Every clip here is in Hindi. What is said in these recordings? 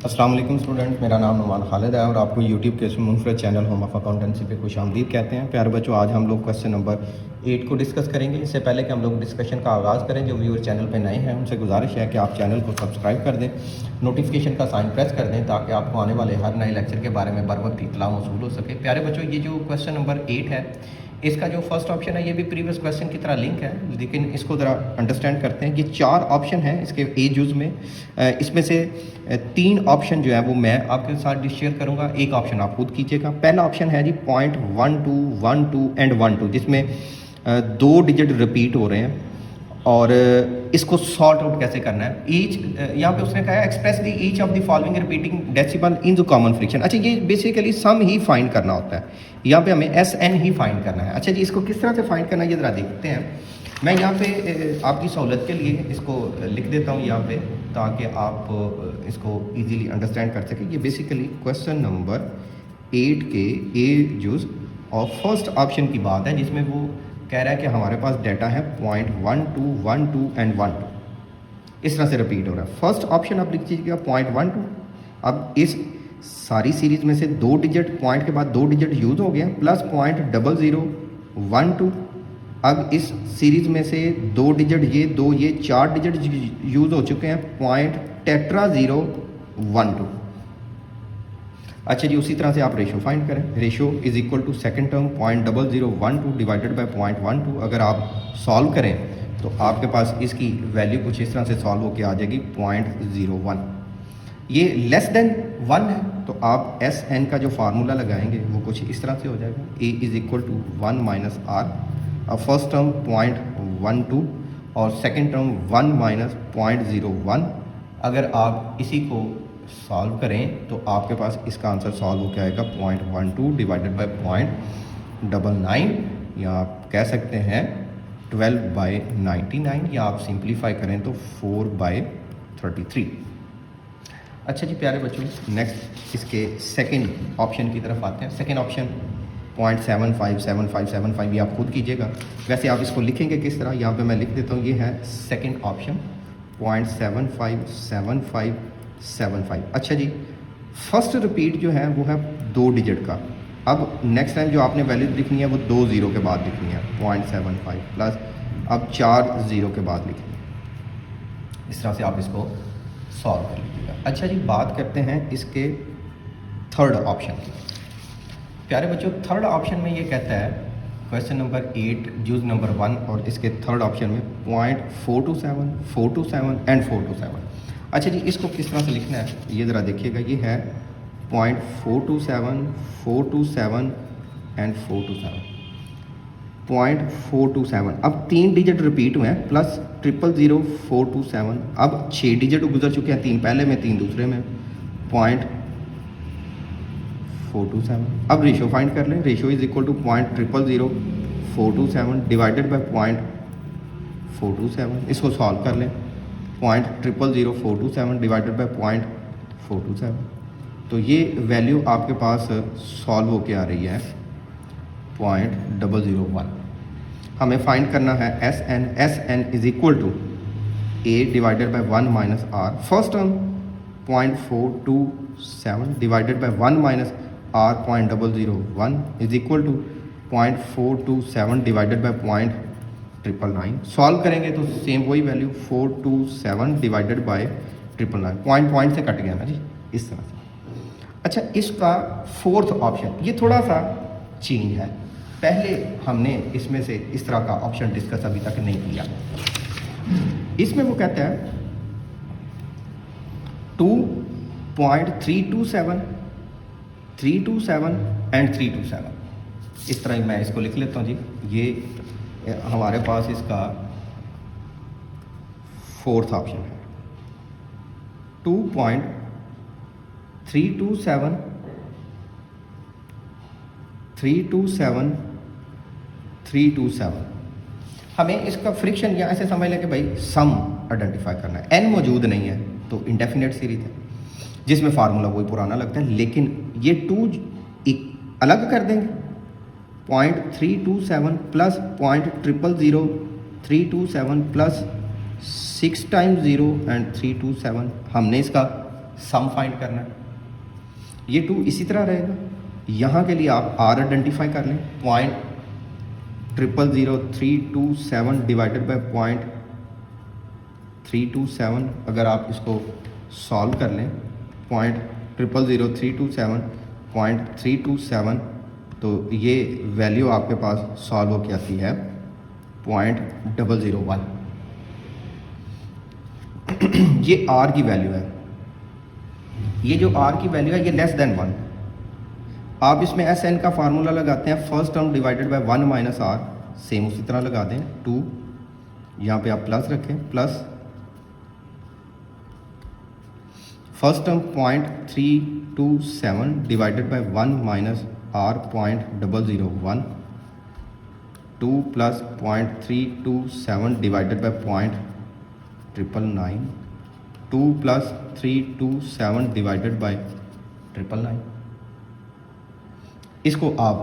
अस्सलाम वालेकुम स्टूडेंट, मेरा नाम नुमान खालिद है और आपको यूट्यूब के इस मुनफरद चैनल होम ऑफ अकाउंटेंसी पे खुशामदीद कहते हैं। प्यारे बच्चों, आज हम लोग क्वेश्चन नंबर 8 को डिस्कस करेंगे। इससे पहले कि हम लोग डिस्कशन का आगाज़ करें, जो व्यूअर चैनल पे नए हैं उनसे गुजारिश है कि आप चैनल को सब्सक्राइब कर दें, नोटिफिकेशन का साइन प्रेस कर दें ताकि आपको आने वाले हर नए लेक्चर के बारे में बर वक्त इतला मौसूल हो सके। प्यारे बच्चों, ये जो क्वेश्चन नंबर 8 है, इसका जो फर्स्ट ऑप्शन है ये भी प्रीवियस क्वेश्चन की तरह लिंक है, लेकिन इसको ज़रा अंडरस्टैंड करते हैं। ये 4 ऑप्शन हैं इसके ए जुज़ में। इसमें से 3 ऑप्शन जो है वो मैं आपके साथ शेयर करूंगा, एक ऑप्शन आप खुद कीजिएगा। पहला ऑप्शन है जी 0.12, 12 एंड 12, जिसमें 2 डिजिट रिपीट हो रहे हैं और इसको सॉर्ट आउट कैसे करना है। ईच यहाँ पे उसने कहा है express the each of the following repeating decimal in the common fraction. अच्छा, ये बेसिकली सम ही फाइंड करना होता है, यहाँ पे हमें एस एन ही फाइंड करना है। अच्छा जी, इसको किस तरह से फाइंड करना है ये ज़रा देखते हैं। मैं यहाँ पे आपकी सहूलत के लिए इसको लिख देता हूँ यहाँ पे, ताकि आप इसको इजीली अंडरस्टैंड कर सकें। ये बेसिकली क्वेश्चन नंबर 8 के ए जुज़ और फर्स्ट ऑप्शन की बात है, जिसमें वो कह रहा है कि हमारे पास डाटा है 0.12, 12 एंड 12, इस तरह से रिपीट हो रहा है। फर्स्ट ऑप्शन आप लिख दीजिएगा 0.12। अब इस सारी सीरीज़ में से 2 डिजिट पॉइंट के बाद 2 डिजिट यूज़ हो गया, प्लस 0.0012। अब इस सीरीज़ में से 2 डिजिट ये 4 डिजिट यूज़ हो चुके हैं, 0.0012। अच्छा जी, उसी तरह से आप रेशो फाइंड करें। Ratio is equal to second term 0.0012 divided by 0.12। अगर आप सॉल्व करें तो आपके पास इसकी वैल्यू कुछ इस तरह से सॉल्व होकर आ जाएगी 0.01। ये लेस देन 1 है तो आप एस एन का जो फार्मूला लगाएंगे वो कुछ इस तरह से हो जाएगा। A is equal to 1 minus r. अब फर्स्ट टर्म 0.12 और सेकेंड टर्म 1 माइनस 0.01। अगर आप इसी को सॉल्व करें तो आपके पास इसका आंसर सॉल्व होकर आएगा 0.12 डिवाइडेड बाय 0.99, या आप कह सकते हैं 12/99, या आप सिंप्लीफाई करें तो 4/33। अच्छा जी प्यारे बच्चों, नेक्स्ट इसके सेकंड ऑप्शन की तरफ आते हैं। सेकंड ऑप्शन 0.757575, ये आप खुद कीजिएगा। वैसे आप इसको लिखेंगे किस तरह, यहाँ पे मैं लिख देता हूँ। ये है सेकंड ऑप्शन 0.757575। अच्छा जी, फर्स्ट रिपीट जो है वो है 2 डिजिट का। अब नेक्स्ट टाइम जो आपने वैल्यू लिखनी है वो 2 ज़ीरो के बाद लिखनी है, 0.75 प्लस अब 4 ज़ीरो के बाद लिखनी है। इस तरह से आप इसको सॉल्व कर लीजिएगा। अच्छा जी, बात करते हैं इसके थर्ड ऑप्शन की। प्यारे बच्चों, थर्ड ऑप्शन में ये कहता है क्वेश्चन नंबर 8 जूज नंबर 1 और इसके थर्ड ऑप्शन में 0.427, 427 एंड 427। अच्छा जी, इसको किस तरह से लिखना है ये ज़रा देखिएगा। ये है 0.427, 427 एंड 427, 0.427। अब 3 डिजिट रिपीट हुए हैं, प्लस 0000427। अब 6 डिजिट गुजर चुके हैं, 3 पहले में 3 दूसरे में, 0.427। अब रेशो फाइंड कर लें। Ratio is equal to 0.000427 divided by 0.427। इसको सॉल्व कर लें। 0.000427 डिवाइडेड बाय 0.427, तो ये वैल्यू आपके पास सॉल्व होके आ रही है 0.001। हमें फाइंड करना है S N. S N is equal to A divided by 1 minus R. First term 0.427 divided by 1 minus R 0.001 is equal to 0.427 divided by 0.999। Solve करेंगे तो सेम वही वैल्यू 427 डिवाइडेड बाय 999। पॉइंट से कट गया ना जी, इस तरह से। अच्छा, इसका फोर्थ ऑप्शन ये थोड़ा सा चेंज है। पहले हमने इसमें से इस तरह का ऑप्शन डिस्कस अभी तक नहीं किया। इसमें वो कहता है 2.327, 327 एंड 327। इस तरह मैं इसको लिख लेता हूँ जी। ये हमारे पास इसका फोर्थ ऑप्शन है 2.327, 327, 327। हमें इसका फ्रिक्शन या ऐसे समझ लें कि भाई सम आइडेंटिफाई करना है। एन मौजूद नहीं है तो इंडेफिनेट सीरीज है, जिसमें फार्मूला वही पुराना लगता है, लेकिन ये 2 अलग कर देंगे। 0.327 प्लस 0.00327 प्लस 6 टाइम्स 0 एंड 327। हमने इसका सम फाइंड करना है। ये 2 इसी तरह रहेगा। यहाँ के लिए आप आर आइडेंटिफाई कर लें, 0.000327 डिवाइडेड बाय 0.3227। अगर आप इसको सॉल्व कर लें 0.000327 तो ये वैल्यू आपके पास सॉल्व होकर आती है 0.001। ये आर की वैल्यू है। ये जो आर की वैल्यू है ये लेस देन 1। आप इसमें एस एन का फार्मूला लगाते हैं, first term divided by 1 minus R, same उसी तरह लगा दें 2, यहाँ पे आप प्लस रखें, plus first term 0.327 divided by 1 minus R 0.001, 2 plus 0.327 divided by 0.999, 2 plus 327 divided by 999। इसको आप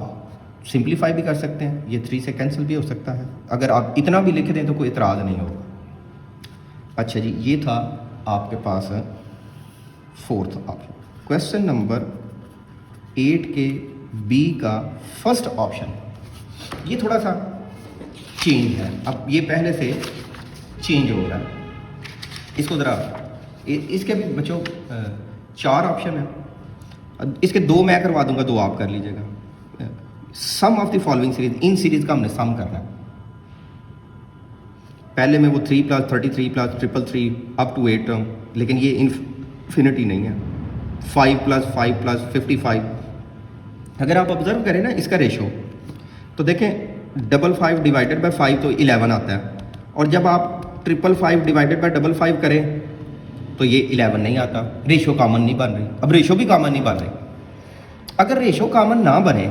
सिंप्लीफाई भी कर सकते हैं, ये 3 से कैंसिल भी हो सकता है। अगर आप इतना भी लिख दें तो कोई इतराज़ नहीं होगा। अच्छा जी, ये था आपके पास 4th ऑप्शन। क्वेश्चन नंबर 8 के बी का फर्स्ट ऑप्शन, ये थोड़ा सा चेंज है। अब ये पहले से चेंज हो रहा है। इसको ज़रा इसके भी बच्चों 4 ऑप्शन है, इसके 2 मैं करवा दूंगा, 2 आप कर लीजिएगा। Sum of the following series, इन सीरीज का हमने सम करना है। पहले में वो 3 plus 33 plus 333 up to 8 term, लेकिन ये इन्फिनिटी नहीं है। 5 प्लस 5 प्लस 55। अगर आप ऑब्जर्व करें ना इसका रेशो, तो देखें 55 डिवाइडेड बाय 5 तो 11 आता है, और जब आप 555 डिवाइडेड बाय 55 करें तो ये 11 नहीं आता, रेशो कॉमन नहीं बन रही। अब रेशो भी कॉमन नहीं बन रही। अगर रेशो कॉमन ना बने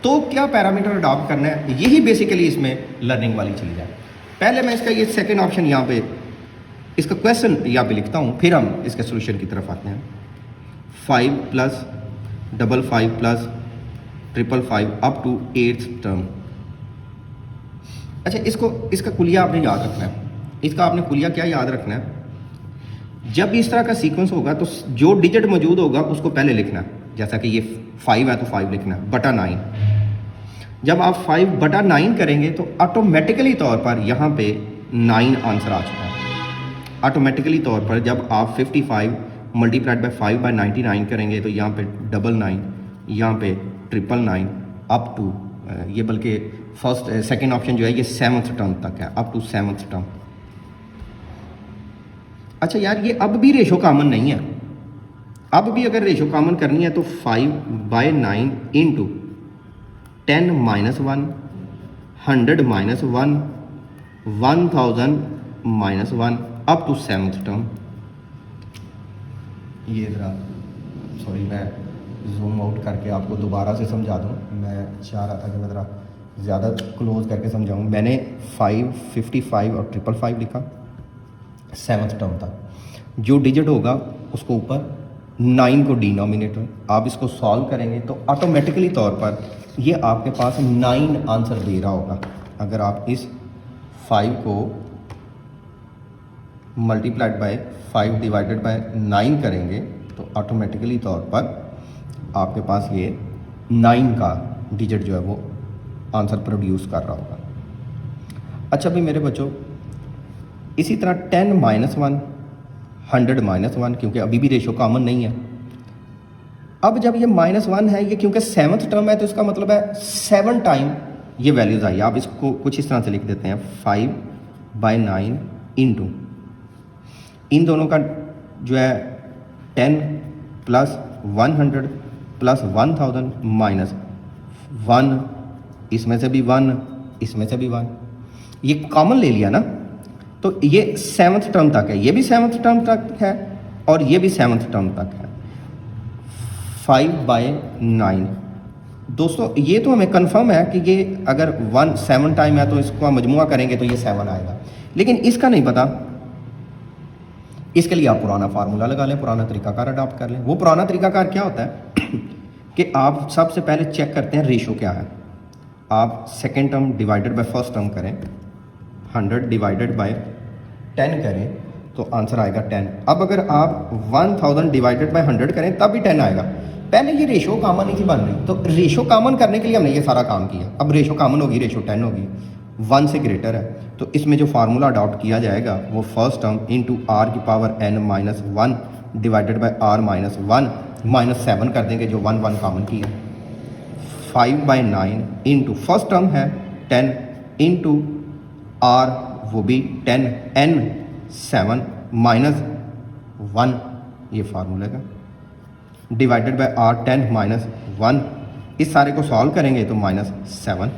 तो क्या पैरामीटर अडॉप्ट करना है, यही बेसिकली इसमें लर्निंग वाली चली जाए। पहले मैं इसका ये सेकंड ऑप्शन यहाँ पे, इसका क्वेश्चन यहाँ पे लिखता हूँ, फिर हम इसके सोल्यूशन की तरफ आते हैं। 5 plus 55 plus 555 up to 8th term. अच्छा, इसका कुलिया आपने याद रखना है। इसका आपने कुलिया क्या याद रखना है, जब भी इस तरह का सीक्वेंस होगा तो जो डिजिट मौजूद होगा उसको पहले लिखना है। जैसा कि ये 5 है तो 5 लिखना है बटा 9। जब आप 5 बटा 9 करेंगे तो ऑटोमेटिकली तौर पर यहाँ पे 9 आंसर आ चुका है। ऑटोमेटिकली तौर पर जब आप 55 मल्टीप्लाइड बाय 5 बाय 99 करेंगे तो यहाँ पे 99, यहाँ पे 999 अप टू ये, बल्कि सेकंड ऑप्शन जो है ये 7th टर्म तक है, अप टू 7th टर्म। अच्छा यार, ये अब भी रेशो कॉमन नहीं है। अब भी अगर रेशो कॉमन करनी है तो 5 by 9 into 10 minus 1, 100 minus 1, 1000 minus 1 up to 7th term. ये ज़रा सॉरी, मैं जूम आउट करके आपको दोबारा से समझा दूँ। मैं चाह रहा था कि मैं ज़रा ज़्यादा क्लोज करके समझाऊँ। मैंने 5, 55 और 555 लिखा 7th टर्म तक। जो डिजिट होगा उसको ऊपर, 9 को डिनोमिनेटर। आप इसको सॉल्व करेंगे तो ऑटोमेटिकली तौर पर ये आपके पास 9 आंसर दे रहा होगा। अगर आप इस 5 को मल्टीप्लाइड बाय 5 डिवाइडेड बाय 9 करेंगे तो ऑटोमेटिकली तौर पर आपके पास ये 9 का डिजिट जो है वो आंसर प्रोड्यूस कर रहा होगा। अच्छा भी मेरे बच्चों, इसी तरह 10 माइनस 1, 100 माइनस 1, क्योंकि अभी भी रेशो कॉमन नहीं है। अब जब ये -1 है, ये क्योंकि 7th टर्म है तो इसका मतलब है 7 टाइम ये वैल्यूज़ आई। आप इसको कुछ इस तरह से लिख देते हैं, 5 बाय 9 इंटू इन दोनों का जो है 10 प्लस 100 प्लस 1000 माइनस 1, इसमें से भी 1, इसमें से भी 1, ये कॉमन ले लिया ना, तो ये 7th टर्म तक है, ये भी 7th टर्म तक है और ये भी 7th टर्म तक है। 5 बाय 9 दोस्तों, ये तो हमें कंफर्म है कि ये अगर 7 टाइम है तो इसको हम मजमुआ करेंगे तो ये 7 आएगा, लेकिन इसका नहीं पता। इसके लिए आप पुराना फार्मूला लगा लें, पुराना तरीकाकार अडॉप्ट कर लें। वो पुराना तरीकाकार क्या होता है कि आप सबसे पहले चेक करते हैं रेशो क्या है। आप second term divided by first term करें, 100 डिवाइडेड बाय 10 करें तो आंसर आएगा 10। अब अगर आप 1000 डिवाइडेड बाय 100 करें तब भी 10 आएगा। पहले ये रेशो कॉमन नहीं थी बन रही, तो रेशो कॉमन करने के लिए हमने ये सारा काम किया। अब रेशो कॉमन होगी, रेशो 10 होगी, 1 से ग्रेटर है। तो इसमें जो फार्मूला अडॉप्ट किया जाएगा वो फर्स्ट टर्म इंटू आर की power n minus 1 divided by R minus 1 minus 7 कर देंगे, जो 1 1 कॉमन की है। 5/9 इंटू फर्स्ट टर्म है 10 इंटू आर वो भी 10 n 7 माइनस 1 ये फार्मूले का डिवाइडेड बाय आर 10 माइनस 1। इस सारे को सॉल्व करेंगे तो माइनस 7।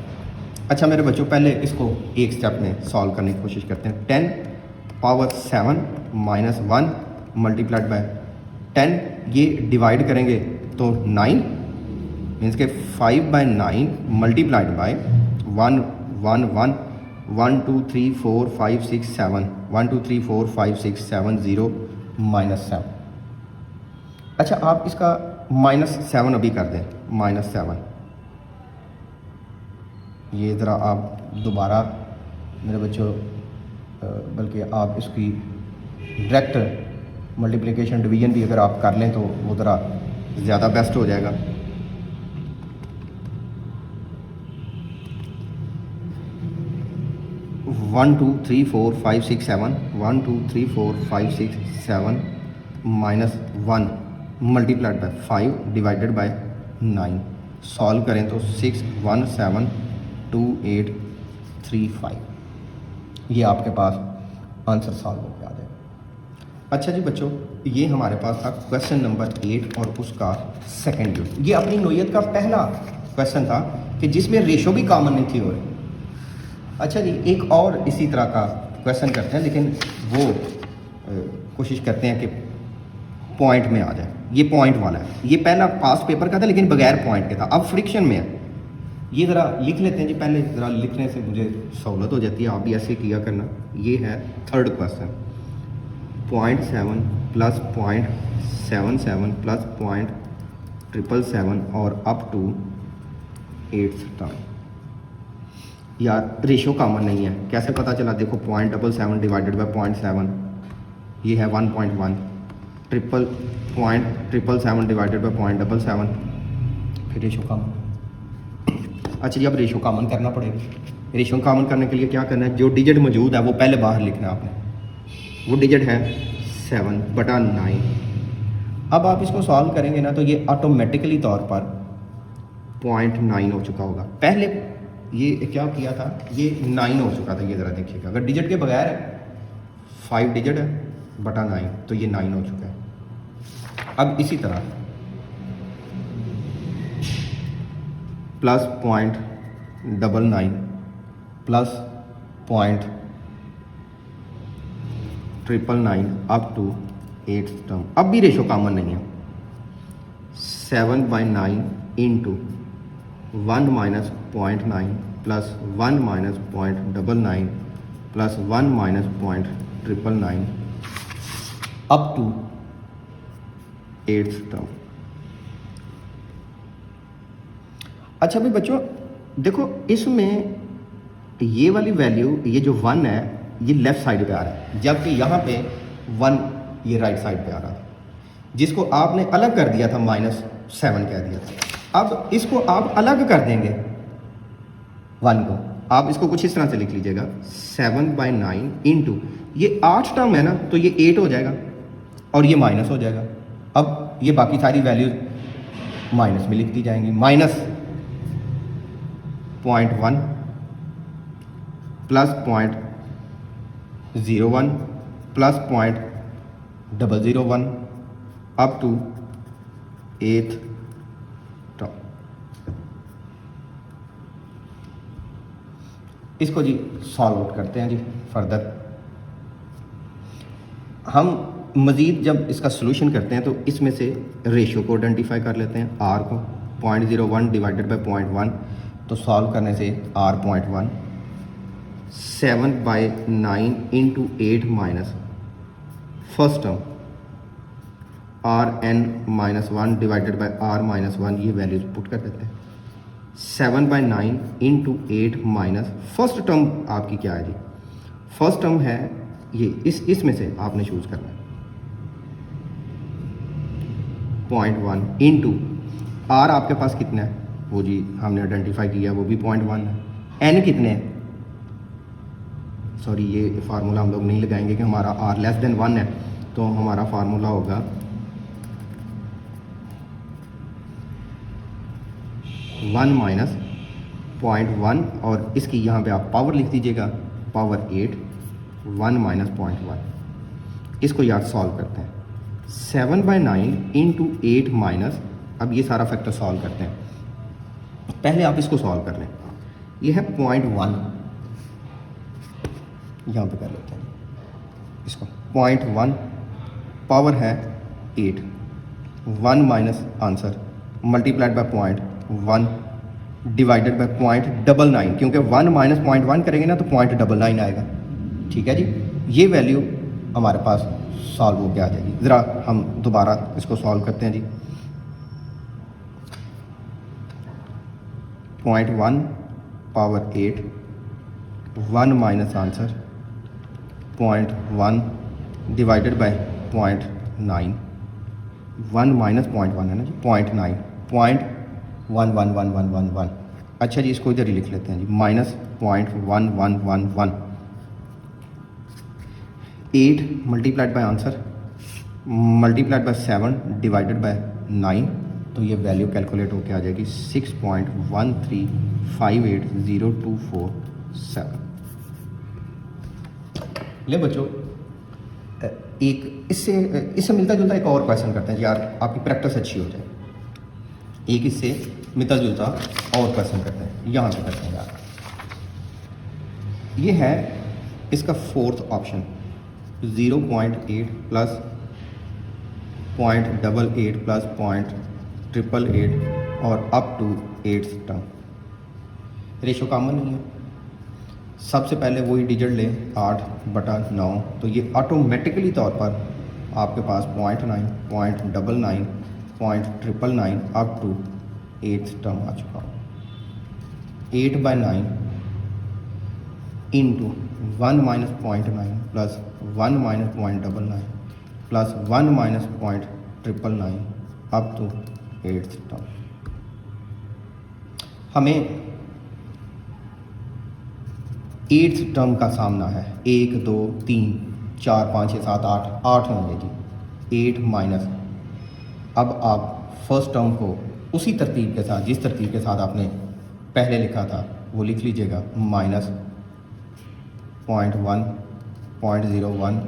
अच्छा मेरे बच्चों, पहले इसको एक स्टेप में सॉल्व करने की कोशिश करते हैं। 10 पावर 7 माइनस 1 मल्टीप्लाइड बाय 10, ये डिवाइड करेंगे तो 9 मीन्स के 5/9 मल्टीप्लाइड बाय 1 1 1 1 2 3 4 5 6 7 1 2 3 4 5 6 7 0 माइनस 7। अच्छा आप इसका -7 अभी कर दें, -7। ये ज़रा आप दोबारा मेरे बच्चों, बल्कि आप इसकी डायरेक्ट मल्टीप्लिकेशन डिवीजन भी अगर आप कर लें तो वो ज़रा ज़्यादा बेस्ट हो जाएगा। One two three four five six seven 1 2 3 4 5 6 7 minus 1 multiplied by 5 divided by 9। Solve करें तो 6 1 7 2 8 3 5। ये आपके पास आंसर सॉल्व हो गया है। अच्छा जी बच्चों, ये हमारे पास था क्वेश्चन नंबर 8 और उसका सेकंड यूनिट। ये अपनी नोयत का पहला क्वेश्चन था कि जिसमें रेशो भी कॉमन नहीं थी हो रही। अच्छा जी, एक और इसी तरह का क्वेश्चन करते हैं, लेकिन वो कोशिश करते हैं कि पॉइंट में आ जाए। ये पॉइंट वाला है, ये पहला पास पेपर का था लेकिन बगैर पॉइंट के था, अब फ्रिक्शन में है। ये ज़रा लिख लेते हैं जी, पहले ज़रा लिखने से मुझे सहूलत हो जाती है, आप भी ऐसे किया करना। ये है थर्ड क्वेश्चन, 0.7 प्लस 0.77 प्लस 0.777 और अप टू 8th टर्म। यार रेशो कॉमन नहीं है, कैसे पता चला? देखो 0.77 डिवाइडेड बाय 0.7 ये है 1.1, 0.777 डिवाइडेड बाय 0.77 फिर रेशो कॉमन। अच्छा जी, अब रेशो कॉमन करना पड़ेगा। रेशो कॉमन करने के लिए क्या करना है? जो डिजिट मौजूद है वो पहले बाहर लिखना है आपने। वो डिजिट है 7/9। अब आप इसको सॉल्व करेंगे ना तो ये ऑटोमेटिकली तौर पर 0.9 हो चुका होगा। पहले ये क्या किया था, ये 9 हो चुका था। ये ज़रा देखिएगा, अगर डिजिट के बगैर है 5 डिजिट है बटा 9 तो ये 9 हो चुका है। अब इसी तरह plus 0.99 plus 0.999 up to 8th term. अब भी रेशो कॉमन नहीं है। 7/9 into 1 minus 0.9 plus 1 minus 0.99 plus 1 minus 0.999 up to 8th term. अच्छा भाई बच्चों देखो, इसमें ये वाली वैल्यू, ये जो 1 है ये लेफ़्ट साइड पे आ रहा है, जबकि यहाँ पे 1 ये राइट साइड पे आ रहा था, जिसको आपने अलग कर दिया था, -7 कह दिया था। अब इसको आप अलग कर देंगे 1 को, आप इसको कुछ इस तरह से लिख लीजिएगा 7/9 इंटू ये 8 टर्म है ना, तो ये 8 हो जाएगा और ये माइनस हो जाएगा। अब ये बाकी सारी वैल्यूज माइनस में लिख दी जाएंगी। -0.1 plus 0.01 plus 0.001 up to 8th term. इसको जी सॉल्व आउट करते हैं जी फर्दर। हम मज़ीद जब इसका सोल्यूशन करते हैं तो इसमें से रेशियो को आइडेंटिफाई कर लेते हैं, आर को। 0.01 डिवाइडेड बाय 0.1 तो सॉल्व करने से R 0.1, 7/9 into 8 minus first term Rn-1 divided by R-1, ये वैल्यूज पुट कर देते हैं। 7/9 इंटू 8 माइनस फर्स्ट टर्म आपकी क्या है जी? फर्स्ट टर्म है ये इसमें से आपने चूज़ करना है 0.1 इंटू आर आपके पास कितना है, वो जी हमने आइडेंटिफाई किया, वो भी 0.1 है। एन कितने हैं, सॉरी ये फार्मूला हम लोग नहीं लगाएंगे कि हमारा आर लेस देन 1 है, तो हमारा फार्मूला होगा 1 माइनस 0.1 और इसकी यहाँ पे आप पावर लिख दीजिएगा, पावर 8, 1 माइनस 0.1। इसको यार सॉल्व करते हैं, 7/9 इंटू 8 माइनस, अब ये सारा फैक्टर सॉल्व करते हैं। पहले आप इसको सॉल्व कर लें, ये है 0.1, यहाँ पे कर लेते हैं इसको 0.1, पावर है 8, 1 minus answer multiplied bye 0.1 divided by 0.99, क्योंकि 1 माइनस 0.1 करेंगे ना तो 0.99 आएगा। ठीक है जी, ये वैल्यू हमारे पास सॉल्व होकर आ जाएगी। ज़रा हम दोबारा इसको सॉल्व करते हैं जी। 0.1 power 8, 1 minus answer 0.1 divided by 0.9, 1 minus 0.1 है ना जी, 0.9, 0.111111। अच्छा जी, इसको इधर ही लिख लेते हैं जी, minus 0.1111। 8 multiplied by answer multiplied by 7 divided by 9, तो ये वैल्यू कैलकुलेट होकर आ जाएगी 6.13580247। ले बच्चों, एक इससे मिलता जुलता एक और क्वेश्चन करते हैं यार, आपकी प्रैक्टिस अच्छी हो जाए। एक इससे मिलता जुलता और क्वेश्चन करते हैं, यहाँ पे करते हैं यार। ये है इसका फोर्थ ऑप्शन, 0.8 प्लस 0.88 प्लस 0.888 और up to 8 term. Ratio common नहीं है, सबसे पहले वही डिजिट लें 8/9, तो ये ऑटोमेटिकली तौर पर आपके पास 0.9, 0.99, 0.999 अप टू 8 टर्म आ चुका हूँ। 8/9 into 1 minus 0.9 plus 1 minus 0.99 plus 1 minus 0.999 up to 8 term. हमें 8th टर्म का सामना है, 1 2 3 4 5 6 7 8 होंगे जी। 8 माइनस, अब आप फर्स्ट टर्म को उसी तरतीब के साथ, जिस तरतीब के साथ आपने पहले लिखा था वो लिख लीजिएगा, minus 0.1 0.01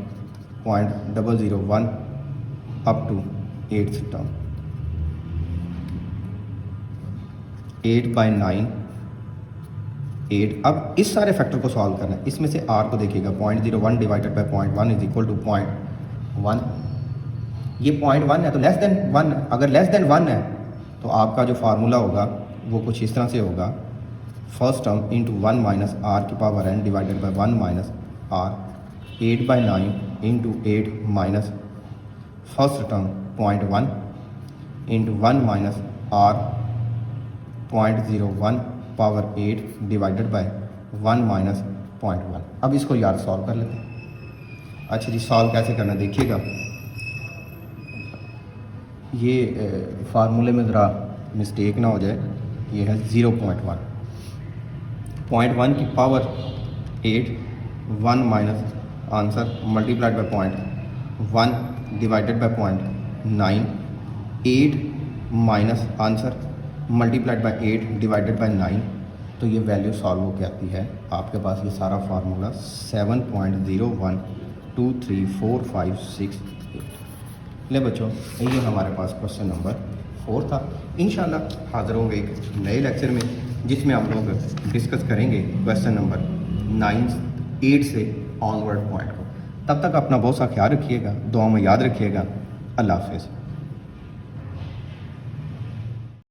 0.001 up to 8th term. 8/9 8। अब इस सारे फैक्टर को सॉल्व करना है, इसमें से r को देखिएगा, 0.01 divided by 0.1 is equal to 0.1। ये 0.1 है तो लेस देन 1, अगर लेस देन 1 है तो आपका जो फार्मूला होगा वो कुछ इस तरह से होगा, first term into 1 minus r की power n divided by 1 minus r. 8/9 into 8 minus first term 0.1 into 1 minus r 0.01 power 8 divided by 1 minus 0.1। अब इसको यार सॉल्व कर लेते हैं। अच्छा जी, सॉल्व कैसे करना देखिएगा, ये फार्मूले में ज़रा मिस्टेक ना हो जाए। ये है 0.1, 0.1 की power 8, 1 minus answer multiplied bye 0.1 divided by 0.9, 8 minus answer multiplied bye 8 divided by 9, तो ये वैल्यू सॉल्व होकर आती है आपके पास ये सारा फार्मूला 7.01234568। ले बच्चों, ये हमारे पास क्वेश्चन नंबर 4 था। इंशाल्लाह हाज़िर होंगे एक नए लेक्चर में, जिसमें हम लोग डिस्कस करेंगे क्वेश्चन नंबर 9 8 से ऑनवर्ड पॉइंट को। तब तक अपना बहुत सा ख्याल रखिएगा, दुआ में याद रखिएगा। अल्लाह हाफ़िज़।